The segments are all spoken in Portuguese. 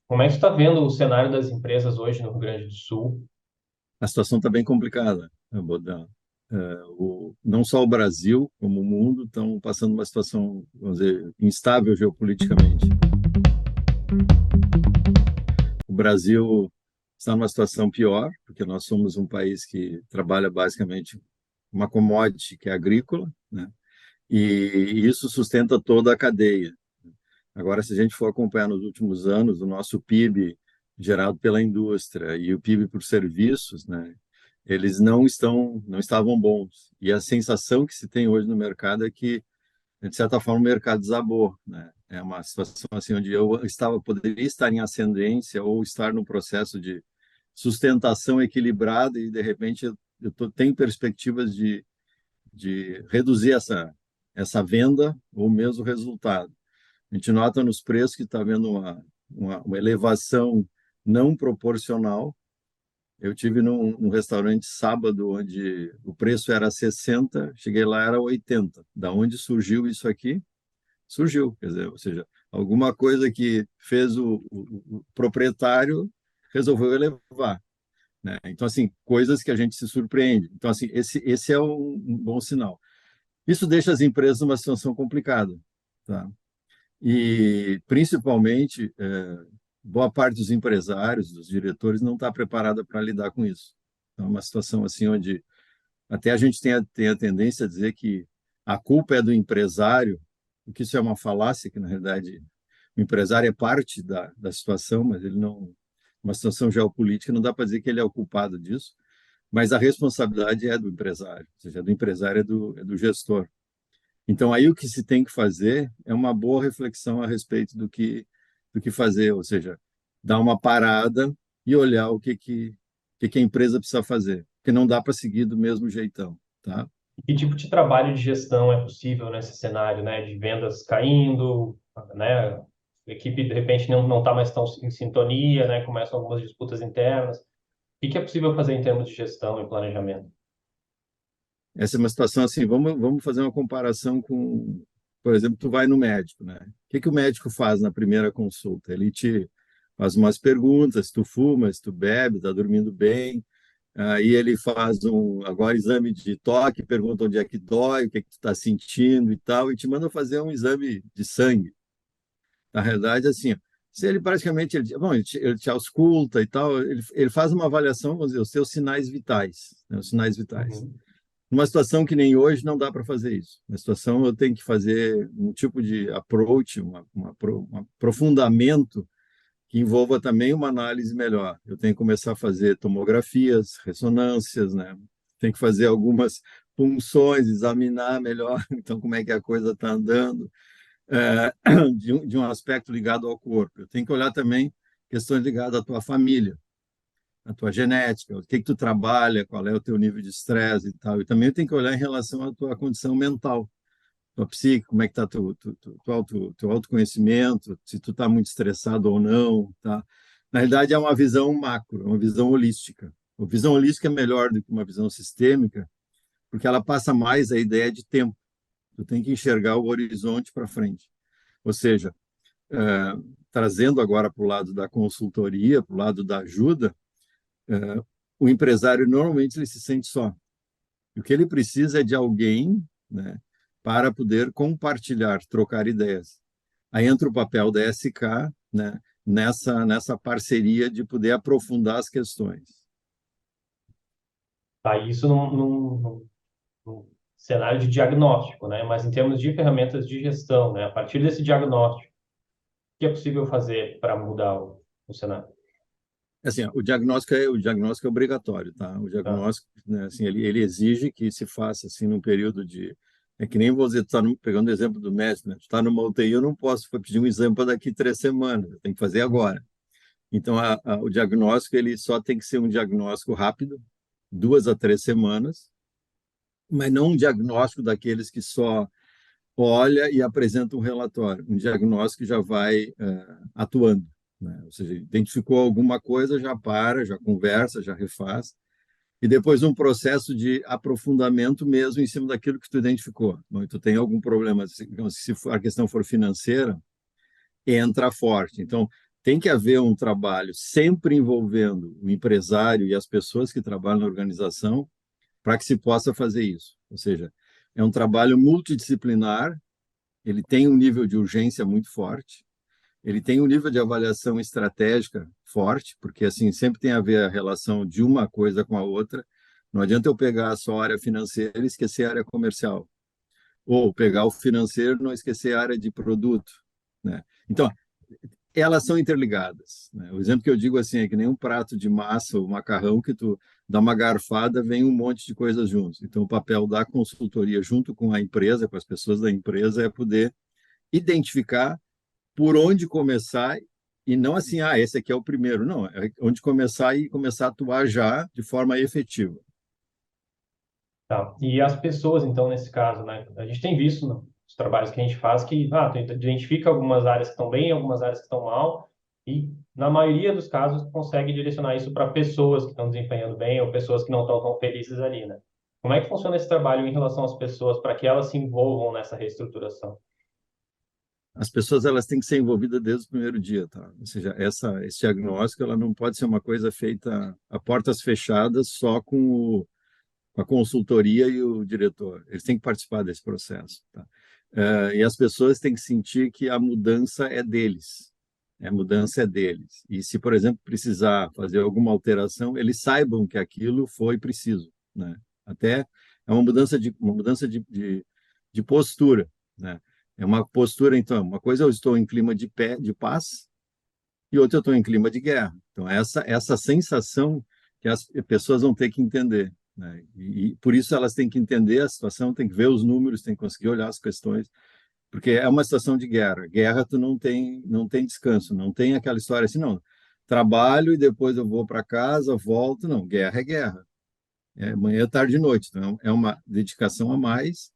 Como é que você está vendo o cenário das empresas hoje no Rio Grande do Sul? A situação está bem complicada, né, Bodão? Não só o Brasil, como o mundo, estão passando uma situação, vamos dizer, instável geopoliticamente. O Brasil está numa situação pior, porque nós somos um país que trabalha basicamente uma commodity que é agrícola, né? E isso sustenta toda a cadeia. Agora, se a gente for acompanhar nos últimos anos, o nosso PIB gerado pela indústria e o PIB por serviços, né, eles não estavam bons. E a sensação que se tem hoje no mercado é que, de certa forma, o mercado desabou, né? É uma situação assim onde poderia estar em ascendência ou estar num processo de sustentação equilibrada e de repente tenho perspectivas de reduzir essa venda ou mesmo resultado. A gente nota nos preços que está havendo uma elevação não proporcional. Eu tive num restaurante sábado onde o preço era 60, cheguei lá era 80. Da onde surgiu isso aqui? Surgiu, quer dizer, ou seja, alguma coisa que fez o proprietário resolveu elevar, né? Então, assim, coisas que a gente se surpreende. Então, assim, esse é um bom sinal. Isso deixa as empresas numa situação complicada, tá? E, principalmente, boa parte dos empresários, dos diretores, não está preparada para lidar com isso. Então, é uma situação assim onde até a gente tem a tendência a dizer que a culpa é do empresário, o que isso é uma falácia, que, na realidade, o empresário é parte da situação, mas ele não... Uma situação geopolítica, não dá para dizer que ele é o culpado disso, mas a responsabilidade é do empresário, ou seja, do empresário é do gestor. Então, aí o que se tem que fazer é uma boa reflexão a respeito do que fazer, ou seja, dar uma parada e olhar o que a empresa precisa fazer, porque não dá para seguir do mesmo jeitão, tá? Que tipo de trabalho de gestão é possível nesse cenário, né? De vendas caindo, né? A equipe, de repente, não está mais tão em sintonia, né? Começam algumas disputas internas. O que é possível fazer em termos de gestão e planejamento? Essa é uma situação assim, vamos fazer uma comparação com, por exemplo, tu vai no médico, né? O que o médico faz na primeira consulta? Ele te faz umas perguntas, se tu fuma, se tu bebe, está dormindo bem. Aí ele faz agora exame de toque, pergunta onde é que dói, o que é que tu está sentindo e tal, e te manda fazer um exame de sangue. Na realidade, assim, ó, se ele praticamente, bom, ele te ausculta e tal, ele faz uma avaliação, vamos dizer, os seus sinais vitais, né, os sinais vitais. Uhum. Numa situação que nem hoje, não dá para fazer isso. Na situação, eu tenho que fazer um tipo de approach, um aprofundamento que envolva também uma análise melhor. Eu tenho que começar a fazer tomografias, ressonâncias, né? Tenho que fazer algumas punções, examinar melhor, então, como é que a coisa está andando, de um aspecto ligado ao corpo. Eu tenho que olhar também questões ligadas à tua família, à tua genética, o que tu trabalha, qual é o teu nível de estresse e tal. E também eu tenho que olhar em relação à tua condição mental, tua psique, como é que está teu autoconhecimento, se tu está muito estressado ou não, tá? Na realidade, é uma visão macro, é uma visão holística. A visão holística é melhor do que uma visão sistêmica, porque ela passa mais a ideia de tempo. Tu tem que enxergar o horizonte para frente. Ou seja, é, trazendo agora para o lado da consultoria, para o lado da ajuda, é, o empresário normalmente ele se sente só. E o que ele precisa é de alguém, né, para poder compartilhar, trocar ideias. Aí entra o papel da SK, né, nessa parceria de poder aprofundar as questões. Tá, isso num cenário de diagnóstico, né? Mas em termos de ferramentas de gestão, né? A partir desse diagnóstico, o que é possível fazer para mudar o cenário? Assim, o diagnóstico é obrigatório, tá? O Tá? diagnóstico, né, assim, ele exige que se faça assim num período de é que nem você está pegando o exemplo do médico, né? Tu está numa UTI, eu não posso pedir um exame para daqui 3 semanas, eu tenho que fazer agora. Então, o diagnóstico ele só tem que ser um diagnóstico rápido, 2 a 3 semanas, mas não um diagnóstico daqueles que só olha e apresenta um relatório. Um diagnóstico que já vai atuando, né? Ou seja, identificou alguma coisa, já para, já conversa, já refaz. E depois um processo de aprofundamento mesmo em cima daquilo que tu identificou. Bom, tu tem algum problema, se a questão for financeira, entra forte. Então, tem que haver um trabalho sempre envolvendo o empresário e as pessoas que trabalham na organização para que se possa fazer isso. Ou seja, é um trabalho multidisciplinar, ele tem um nível de urgência muito forte, ele tem um nível de avaliação estratégica forte, porque assim sempre tem a ver a relação de uma coisa com a outra. Não adianta eu pegar só a área financeira e esquecer a área comercial, ou pegar o financeiro e não esquecer a área de produto, né? Então, elas são interligadas, né? O exemplo que eu digo assim é que nem um prato de massa ou macarrão que tu dá uma garfada, vem um monte de coisas juntos. Então, o papel da consultoria junto com a empresa, com as pessoas da empresa, é poder identificar por onde começar e não assim, esse aqui é o primeiro. Não, é onde começar e começar a atuar já de forma efetiva. Tá. E as pessoas, então, nesse caso, né? A gente tem visto nos trabalhos que a gente faz que, tu identifica algumas áreas que estão bem, algumas áreas que estão mal, e na maioria dos casos consegue direcionar isso para pessoas que estão desempenhando bem ou pessoas que não estão tão felizes ali, né? Como é que funciona esse trabalho em relação às pessoas para que elas se envolvam nessa reestruturação? As pessoas elas têm que ser envolvidas desde o primeiro dia, tá? Ou seja, esse diagnóstico ela não pode ser uma coisa feita a portas fechadas só com a consultoria e o diretor. Eles têm que participar desse processo, tá? E as pessoas têm que sentir que a mudança é deles. A mudança é deles. E se, por exemplo, precisar fazer alguma alteração, eles saibam que aquilo foi preciso, né? Até é uma mudança de postura, né? É uma postura, então, uma coisa eu estou em clima de paz e outra eu estou em clima de guerra. Então, essa sensação que as pessoas vão ter que entender, né? E por isso elas têm que entender a situação, têm que ver os números, têm que conseguir olhar as questões, porque é uma situação de guerra. Guerra tu não tem descanso, não tem aquela história assim, não. Trabalho e depois eu vou para casa, volto, não. Guerra é guerra. É manhã, tarde e noite. Então é uma dedicação a mais.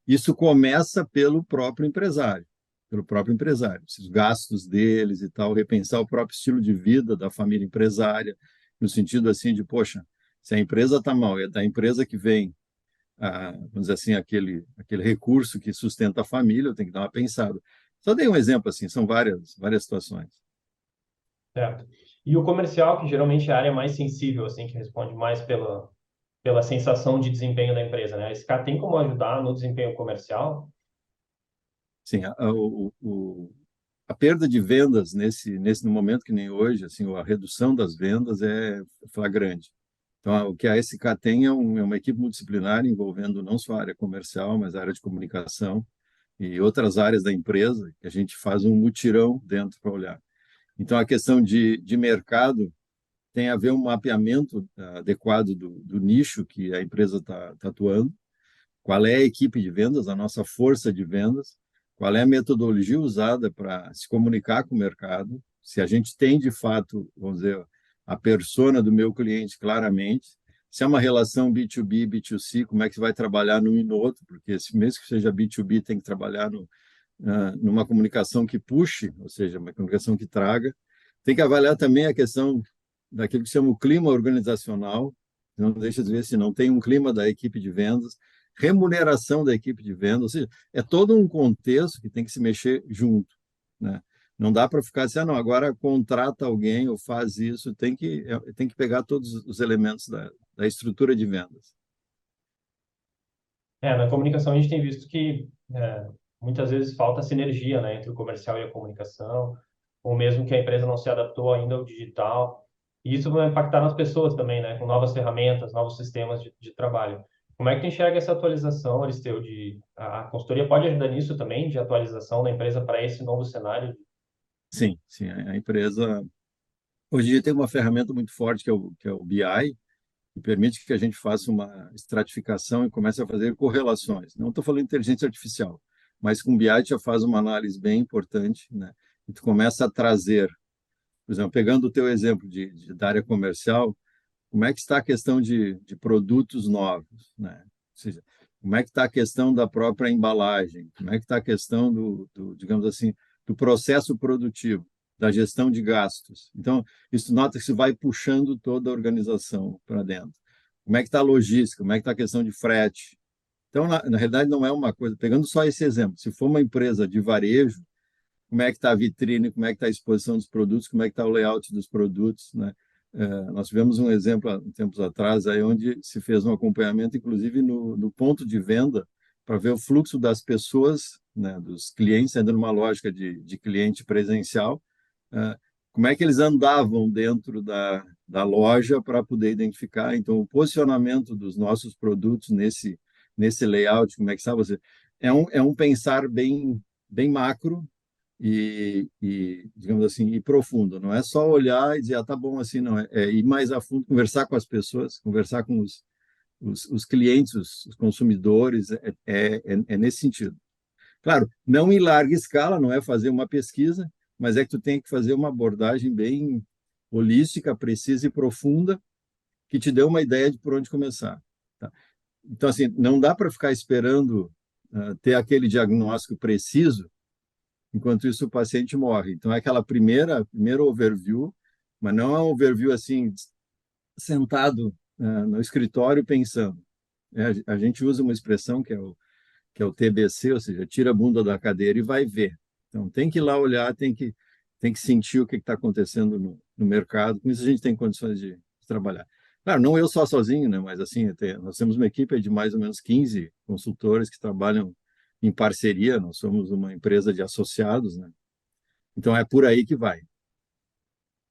Isso começa pelo próprio empresário, os gastos deles e tal, repensar o próprio estilo de vida da família empresária, no sentido assim de, poxa, se a empresa está mal, é da empresa que vem vamos dizer assim, aquele recurso que sustenta a família, eu tenho que dar uma pensada. Só dei um exemplo, assim, são várias situações. Certo. E o comercial, que geralmente é a área mais sensível, assim, que responde mais pela sensação de desempenho da empresa, né? A SK tem como ajudar no desempenho comercial? Sim, a perda de vendas nesse no momento que nem hoje, assim, a redução das vendas é flagrante. Então, o que a SK tem é uma equipe multidisciplinar envolvendo não só a área comercial, mas a área de comunicação e outras áreas da empresa, que a gente faz um mutirão dentro para olhar. Então, a questão de mercado tem a ver um mapeamento adequado do nicho que a empresa está atuando, qual é a equipe de vendas, a nossa força de vendas, qual é a metodologia usada para se comunicar com o mercado, se a gente tem de fato, vamos dizer, a persona do meu cliente claramente, se é uma relação B2B, B2C, como é que você vai trabalhar num e no outro, porque mesmo que seja B2B, tem que trabalhar numa comunicação que puxe, ou seja, uma comunicação que traga. Tem que avaliar também a questão daquilo que se chama o clima organizacional, não deixa de ver se não tem um clima da equipe de vendas, remuneração da equipe de vendas, ou seja, é todo um contexto que tem que se mexer junto, né? Não dá para ficar assim, não, agora contrata alguém ou faz isso, tem que pegar todos os elementos da estrutura de vendas. Na comunicação a gente tem visto que muitas vezes falta sinergia, né, entre o comercial e a comunicação, ou mesmo que a empresa não se adaptou ainda ao digital. E isso vai impactar nas pessoas também, né, com novas ferramentas, novos sistemas de trabalho. Como é que tu enxerga essa atualização, Aristeu, a consultoria pode ajudar nisso também, de atualização da empresa para esse novo cenário? Sim, sim, a empresa hoje em dia tem uma ferramenta muito forte que é o BI, que permite que a gente faça uma estratificação e comece a fazer correlações. Não estou falando de inteligência artificial, mas com BI já faz uma análise bem importante, né? E tu começa a trazer, por exemplo, pegando o teu exemplo da área comercial, como é que está a questão de produtos novos, né? Ou seja, como é que está a questão da própria embalagem, como é que está a questão digamos assim, do processo produtivo, da gestão de gastos. Então, isso nota que isso vai puxando toda a organização para dentro. Como é que está a logística, como é que está a questão de frete. Então, na realidade, não é uma coisa, pegando só esse exemplo, se for uma empresa de varejo, como é que está a vitrine, como é que está a exposição dos produtos, como é que está o layout dos produtos, né? Nós tivemos um exemplo há tempos atrás, aí onde se fez um acompanhamento, inclusive no ponto de venda, para ver o fluxo das pessoas, né, dos clientes, ainda numa lógica de cliente presencial, uh, como é que eles andavam dentro da loja para poder identificar. Então, o posicionamento dos nossos produtos nesse layout, como é que está você? É um pensar bem macro, digamos assim, e profundo. Não é só olhar e dizer, tá bom assim, não. É ir mais a fundo, conversar com as pessoas, conversar com os clientes, os consumidores, é nesse sentido. Claro, não em larga escala, não é fazer uma pesquisa, mas é que tu tem que fazer uma abordagem bem holística, precisa e profunda, que te dê uma ideia de por onde começar. Tá? Então, assim, não dá para ficar esperando ter aquele diagnóstico preciso. Enquanto isso, o paciente morre. Então, é aquela primeira overview, mas não é um overview assim, sentado no escritório pensando. A gente usa uma expressão que é o TBC, ou seja, tira a bunda da cadeira e vai ver. Então, tem que ir lá olhar, tem que sentir o que está acontecendo no mercado. Com isso, a gente tem condições de trabalhar. Claro, não eu só sozinho, né? Mas assim, nós temos uma equipe de mais ou menos 15 consultores que trabalham em parceria, nós somos uma empresa de associados, né? Então é por aí que vai.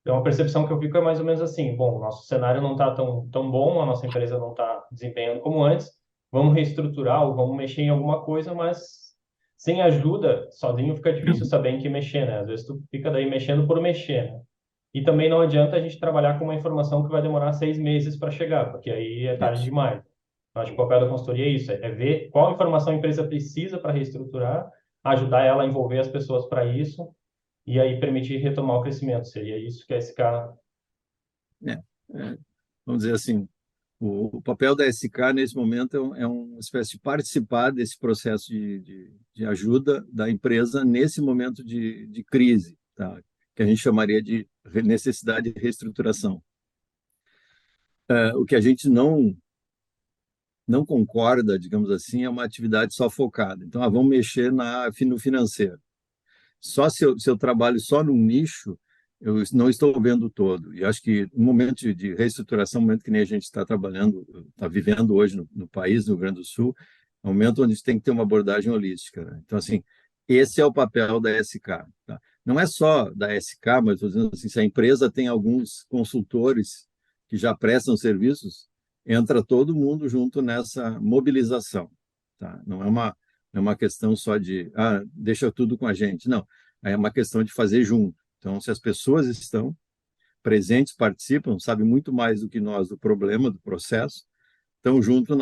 Então, a percepção que eu fico é mais ou menos assim: bom, nosso cenário não está tão bom, a nossa empresa não está desempenhando como antes, vamos reestruturar ou vamos mexer em alguma coisa, mas sem ajuda, sozinho fica difícil saber em que mexer, né? Às vezes tu fica daí mexendo por mexer, né? E também não adianta a gente trabalhar com uma informação que vai demorar 6 meses para chegar, porque aí é tarde Isso. demais. Então, acho que o papel da consultoria é isso: é ver qual informação a empresa precisa para reestruturar, ajudar ela a envolver as pessoas para isso, e aí permitir retomar o crescimento. Seria isso que a SK. É, é, vamos dizer assim, o papel da SK nesse momento é uma espécie de participar desse processo de ajuda da empresa nesse momento de crise, tá? Que a gente chamaria de necessidade de reestruturação. O que a gente não concorda, digamos assim, é uma atividade só focada. Então, vamos mexer no financeiro. Só se eu trabalho só num nicho, eu não estou vendo o todo. E acho que um momento de reestruturação, um momento que nem a gente está trabalhando, está vivendo hoje no país, no Rio Grande do Sul, é um momento onde a gente tem que ter uma abordagem holística, né? Então, assim, esse é o papel da SK. Tá? Não é só da SK, mas estou dizendo assim, se a empresa tem alguns consultores que já prestam serviços, entra todo mundo junto nessa mobilização. Tá? Não é uma questão só de, deixa tudo com a gente. Não, é uma questão de fazer junto. Então, se as pessoas estão presentes, participam, sabem muito mais do que nós do problema, do processo, estão junto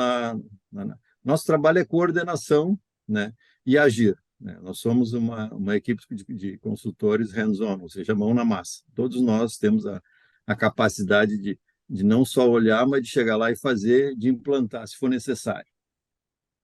Nosso trabalho é coordenação, né, e agir. Né? Nós somos uma equipe de consultores hands-on, ou seja, mão na massa. Todos nós temos a capacidade de não só olhar, mas de chegar lá e fazer, de implantar, se for necessário.